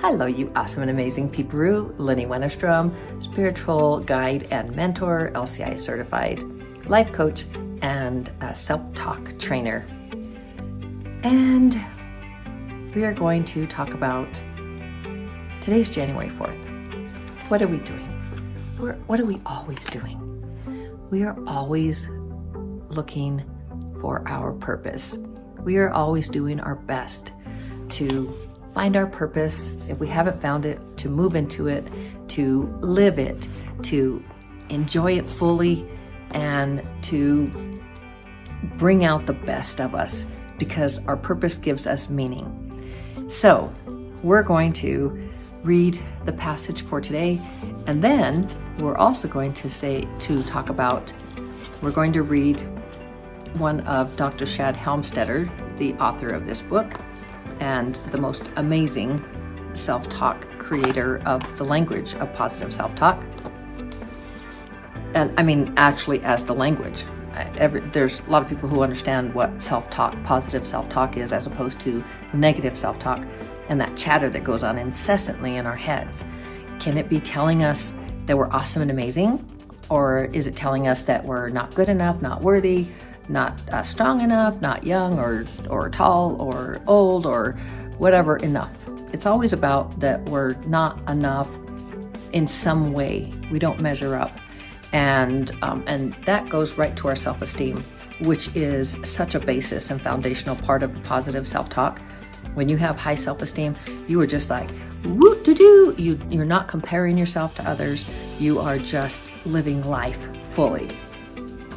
Hello, you awesome and amazing people. Lynnie Wennerstrom, spiritual guide and mentor, LCI certified life coach, and a self-talk trainer. And we are going to talk about today's January 4th. What are we doing? What are we always doing? We are always looking for our purpose. We are always doing our best to find our purpose. If we haven't found it, to move into it, to live it, to enjoy it fully, and to bring out the best of us, because our purpose gives us meaning. So we're going to read the passage for today, and then we're also going to talk about, we're going to read one of Dr. Shad Helmstetter, the author of this book, and the most amazing self-talk creator of the language of positive self-talk. And I mean, actually, as the language. There's a lot of people who understand what self-talk, positive self-talk is, as opposed to negative self-talk, and that chatter that goes on incessantly in our heads. Can it be telling us that we're awesome and amazing? Or is it telling us that we're not good enough, not worthy, not strong enough, not young or tall or old or whatever enough? It's always about that we're not enough in some way. We don't measure up. And that goes right to our self-esteem, which is such a basis and foundational part of the positive self-talk. When you have high self-esteem, you are just like, woo-doo-doo. You're not comparing yourself to others. You are just living life fully.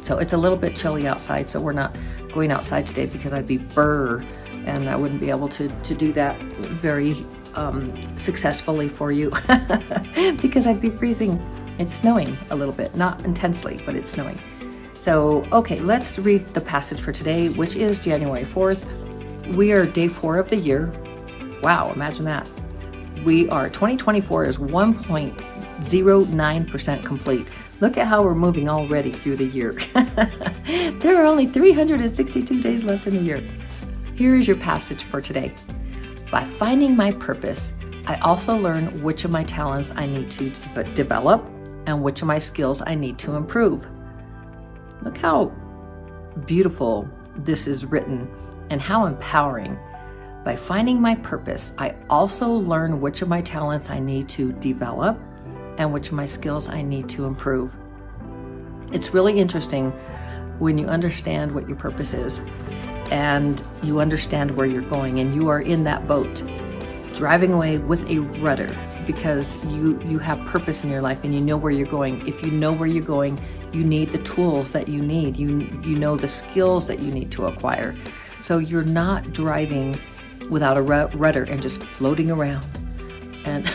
So it's a little bit chilly outside, so we're not going outside today because I'd be and I wouldn't be able to do that very successfully for you because I'd be freezing. It's snowing a little bit, not intensely, but it's snowing. So, okay, let's read the passage for today, which is January 4th. We are day 4 of the year. Wow, imagine that. 2024 is 1.09% complete. Look at how we're moving already through the year. There are only 362 days left in the year. Here is your passage for today. By finding my purpose, I also learn which of my talents I need to develop and which of my skills I need to improve. Look how beautiful this is written and how empowering. By finding my purpose, I also learn which of my talents I need to develop and which of my skills I need to improve. It's really interesting when you understand what your purpose is and you understand where you're going, and you are in that boat driving away with a rudder because you have purpose in your life and you know where you're going. If you know where you're going, you need the tools that you need. You know the skills that you need to acquire. So you're not driving without a rudder and just floating around. And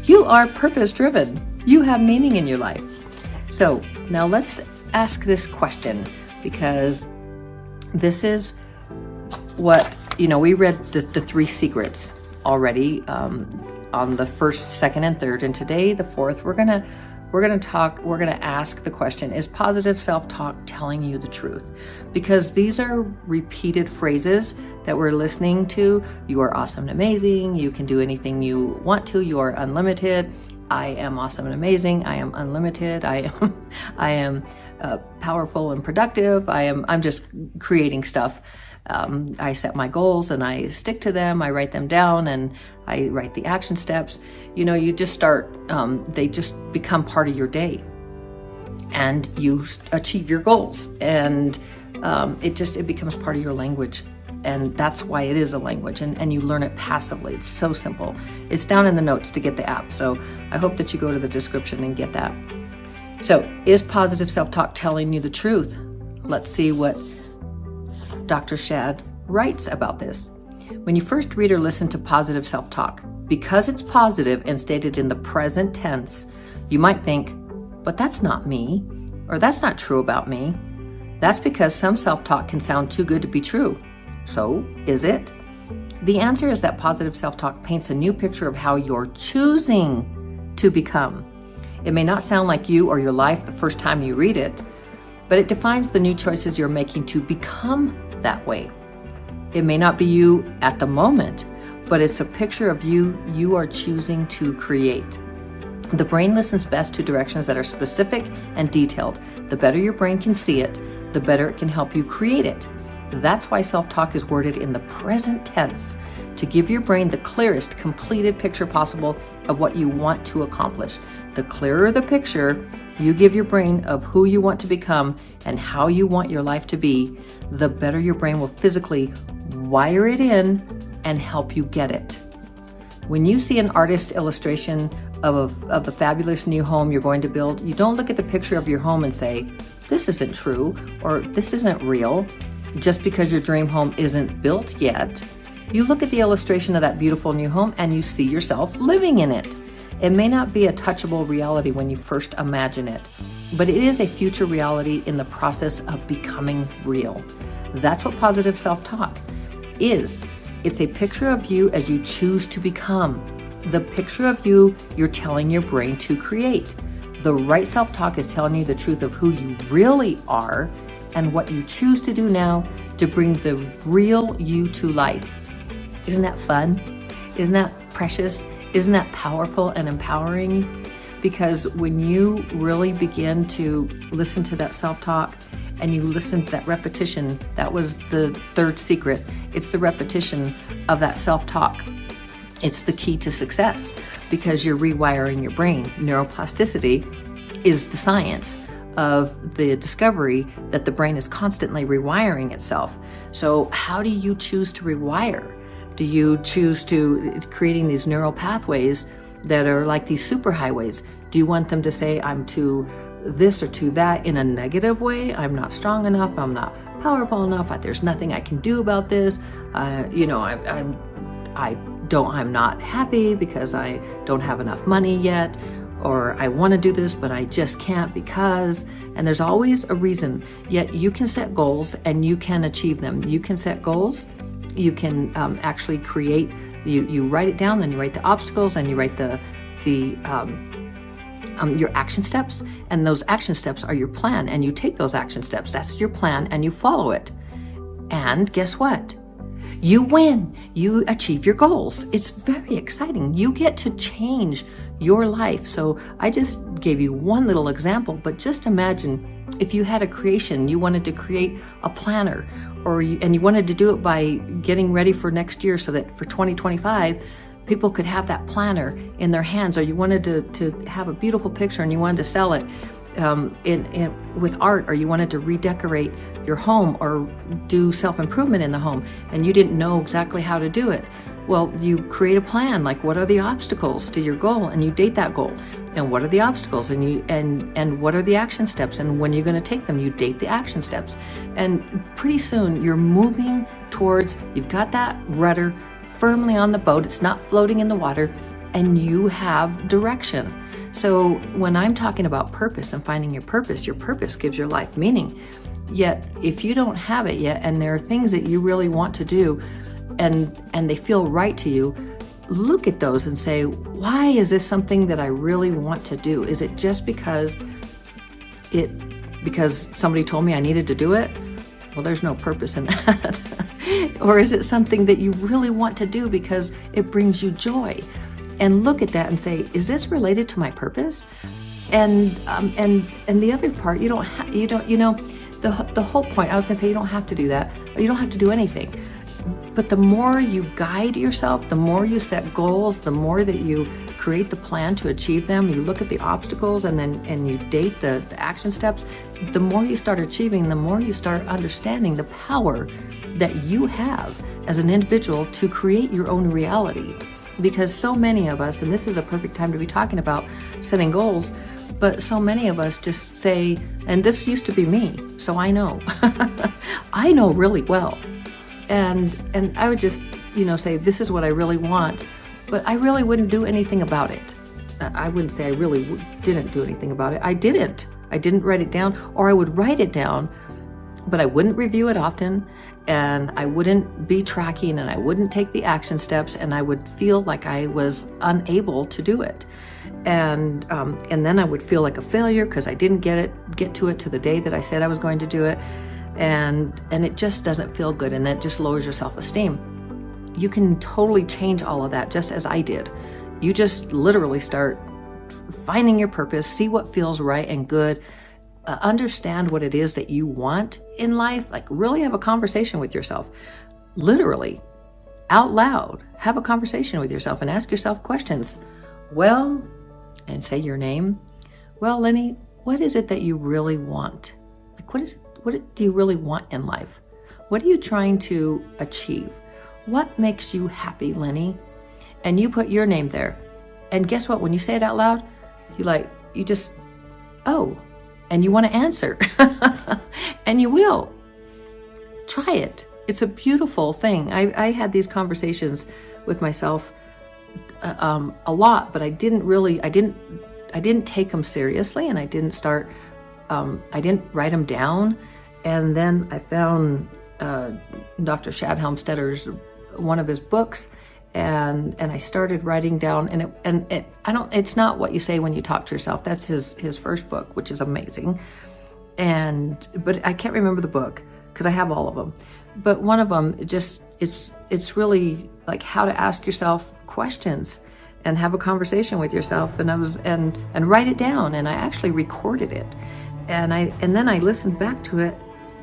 you are purpose driven. You have meaning in your life. So now let's ask this question, because this is what, we read the 3 secrets already on the 1st, 2nd, and 3rd. And today, the 4th, we're gonna ask the question, is positive self-talk telling you the truth? Because these are repeated phrases that we're listening to. You are awesome and amazing. You can do anything you want to. You are unlimited. I am awesome and amazing. I am unlimited. I am powerful and productive. I'm just creating stuff. I set my goals and I stick to them. I write them down and I write the action steps. You just start, they just become part of your day, and you achieve your goals, and it becomes part of your language. And that's why it is a language, and you learn it passively. It's so simple. It's down in the notes to get the app. So I hope that you go to the description and get that. So is positive self-talk telling you the truth? Let's see what Dr. Shad writes about this. When you first read or listen to positive self-talk, because it's positive and stated in the present tense, you might think, but that's not me, or that's not true about me. That's because some self-talk can sound too good to be true. So, is it? The answer is that positive self-talk paints a new picture of how you're choosing to become. It may not sound like you or your life the first time you read it, but it defines the new choices you're making to become that way. It may not be you at the moment, but it's a picture of you are choosing to create. The brain listens best to directions that are specific and detailed. The better your brain can see it, the better it can help you create it. That's why self-talk is worded in the present tense, to give your brain the clearest, completed picture possible of what you want to accomplish. The clearer the picture you give your brain of who you want to become and how you want your life to be, the better your brain will physically wire it in and help you get it. When you see an artist's illustration of the fabulous new home you're going to build, you don't look at the picture of your home and say, this isn't true, or this isn't real, just because your dream home isn't built yet. You look at the illustration of that beautiful new home and you see yourself living in it. It may not be a touchable reality when you first imagine it, but it is a future reality in the process of becoming real. That's what positive self-talk is. It's a picture of you as you choose to become. The picture of you you're telling your brain to create. The right self-talk is telling you the truth of who you really are and what you choose to do now to bring the real you to life. Isn't that fun? Isn't that precious? Isn't that powerful and empowering? Because when you really begin to listen to that self-talk and you listen to that repetition, that was the third secret. It's the repetition of that self-talk. It's the key to success because you're rewiring your brain. Neuroplasticity is the science of the discovery that the brain is constantly rewiring itself. So how do you choose to rewire? Do you choose to creating these neural pathways that are like these superhighways? Do you want them to say, I'm too this or to that in a negative way? I'm not strong enough. I'm not powerful enough. There's nothing I can do about this. I'm not happy because I don't have enough money yet, or I want to do this, but I just can't because, and there's always a reason. Yet you can set goals and you can achieve them. You can set goals. You can actually create, you write it down, then you write the obstacles and you write your action steps, and those action steps are your plan, and you take those action steps. That's your plan and you follow it. And guess what? You win. You achieve your goals. It's very exciting. You get to change your life. So I just gave you one little example, but just imagine if you had a creation, you wanted to create a planner, and you wanted to do it by getting ready for next year so that for 2025, people could have that planner in their hands, or you wanted to have a beautiful picture and you wanted to sell it with art, or you wanted to redecorate your home or do self-improvement in the home and you didn't know exactly how to do it. Well, you create a plan, like what are the obstacles to your goal, and you date that goal. And what are the obstacles, and what are the action steps, and when you're going to take them, you date the action steps. And pretty soon you're moving towards, you've got that rudder firmly on the boat, it's not floating in the water, and you have direction. So when I'm talking about purpose and finding your purpose gives your life meaning. Yet if you don't have it yet, and there are things that you really want to do and they feel right to you, look at those and say, why is this something that I really want to do? Is it just because somebody told me I needed to do it? Well, there's no purpose in that. Or is it something that you really want to do because it brings you joy? And look at that and say, is this related to my purpose? And the other part, the whole point, I was gonna say you don't have to do that. You don't have to do anything. But the more you guide yourself, the more you set goals, the more that you create the plan to achieve them, you look at the obstacles and you date the action steps, the more you start achieving, the more you start understanding the power that you have as an individual to create your own reality. Because so many of us, and this is a perfect time to be talking about setting goals, but so many of us just say, and this used to be me, so I know, I know really well. And I would just, say, this is what I really want, but I really wouldn't do anything about it. I wouldn't say I really didn't do anything about it. I didn't write it down, or I would write it down, but I wouldn't review it often, and I wouldn't be tracking, and I wouldn't take the action steps, and I would feel like I was unable to do it. And then I would feel like a failure because I didn't get to it to the day that I said I was going to do it. And it just doesn't feel good, and that just lowers your self-esteem. you can totally change all of that just as I did. You just literally start finding your purpose, see what feels right and good, understand what it is that you want in life, like really have a conversation with yourself, literally out loud, have a conversation with yourself and ask yourself questions. Well, and say your name. Well, Lynnie, what is it that you really want? Like, what do you really want in life? What are you trying to achieve? What makes you happy, Lynnie? And you put your name there. And guess what? When you say it out loud, you just, oh, and you want to answer. And you will. Try it. It's a beautiful thing. I had these conversations with myself a lot, but I didn't take them seriously, and I didn't write them down. And then I found Dr. Shad Helmstetter's one of his books, and I started writing down, it's not what you say when you talk to yourself. That's his first book, which is amazing. But I can't remember the book because I have all of them. But one of them, it's really like how to ask yourself questions and have a conversation with yourself. And write it down. And I actually recorded it. And then I listened back to it,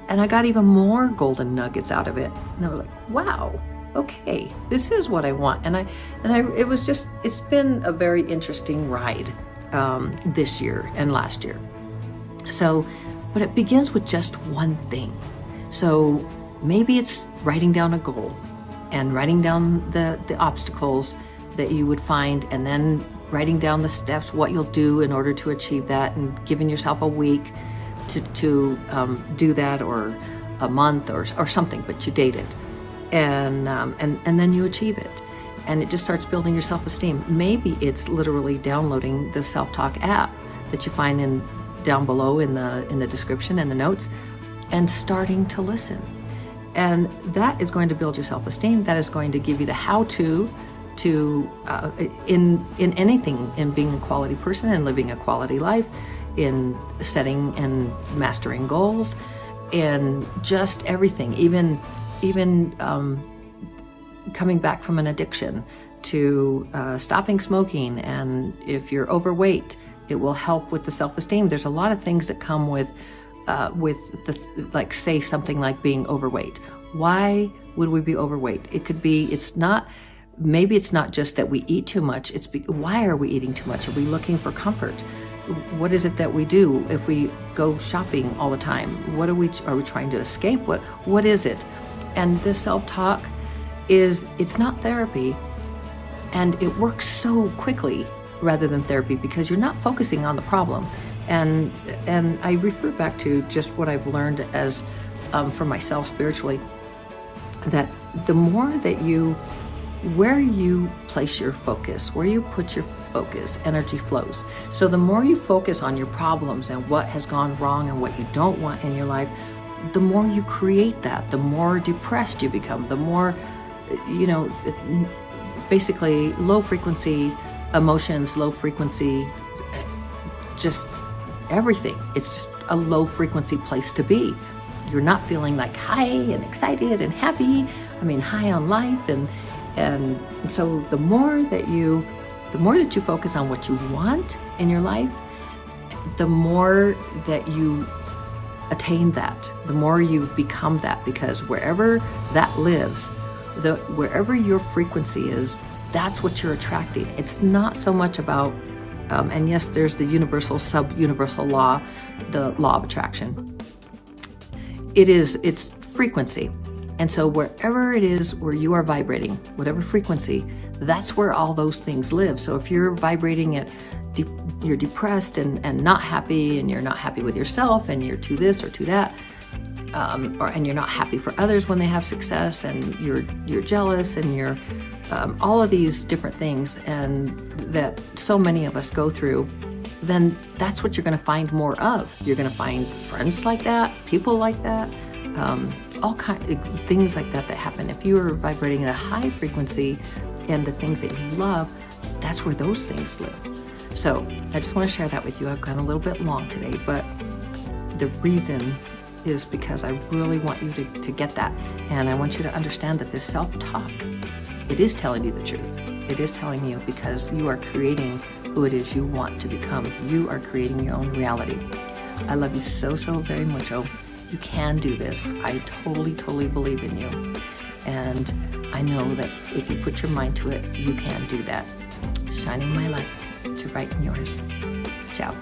and I got even more golden nuggets out of it. And I was like, wow, okay, this is what I want. It's been a very interesting ride this year and last year. So, but it begins with just one thing. So maybe it's writing down a goal and writing down the obstacles that you would find, and then writing down the steps, what you'll do in order to achieve that, and giving yourself a week to do that, or a month or something, but you date it. And then you achieve it. And it just starts building your self-esteem. Maybe it's literally downloading the self-talk app that you find down below in the description and the notes, and starting to listen. And that is going to build your self-esteem. That is going to give you the how-to in anything, in being a quality person and living a quality life, in setting and mastering goals, in just everything, even coming back from an addiction, to stopping smoking. And if you're overweight, it will help with the self-esteem. There's a lot of things that come with like, say something like being overweight. Why would we be overweight? It could be, maybe it's not just that we eat too much. Why are we eating too much? Are we looking for comfort? What is it that we do if we go shopping all the time? Are we trying to escape? What is it? And this self-talk it's not therapy, and it works so quickly rather than therapy, because you're not focusing on the problem. And I refer back to just what I've learned as for myself spiritually, that the more that where you place your focus, where you put your focus, energy flows. So the more you focus on your problems and what has gone wrong and what you don't want in your life, the more you create that, the more depressed you become, the more, basically low frequency emotions, low frequency, just everything. It's just a low frequency place to be. You're not feeling like high and excited and happy. High on life. And so the more that you focus on what you want in your life, the more that you attain that, the more you become that, because wherever that lives, wherever your frequency is, that's what you're attracting. It's not so much about, and yes, there's the universal, sub-universal law, the law of attraction. It's frequency. And so wherever it is where you are vibrating, whatever frequency, that's where all those things live. So if you're vibrating at, you're depressed and not happy, and you're not happy with yourself, and you're to this or to that, and you're not happy for others when they have success, and you're jealous, and you're all of these different things, and that so many of us go through, then that's what you're going to find more of. You're going to find friends like that, people like that, all kinds of things like that happen. If you're vibrating at a high frequency and the things that you love, that's where those things live. So I just want to share that with you. I've gone a little bit long today, but the reason is because I really want you to get that. And I want you to understand that this self-talk, it is telling you the truth. It is telling you because you are creating who it is you want to become. You are creating your own reality. I love you so, so very much. Oh, you can do this. I totally, totally believe in you. And I know that if you put your mind to it, you can do that. Shining my light to brighten yours. Ciao.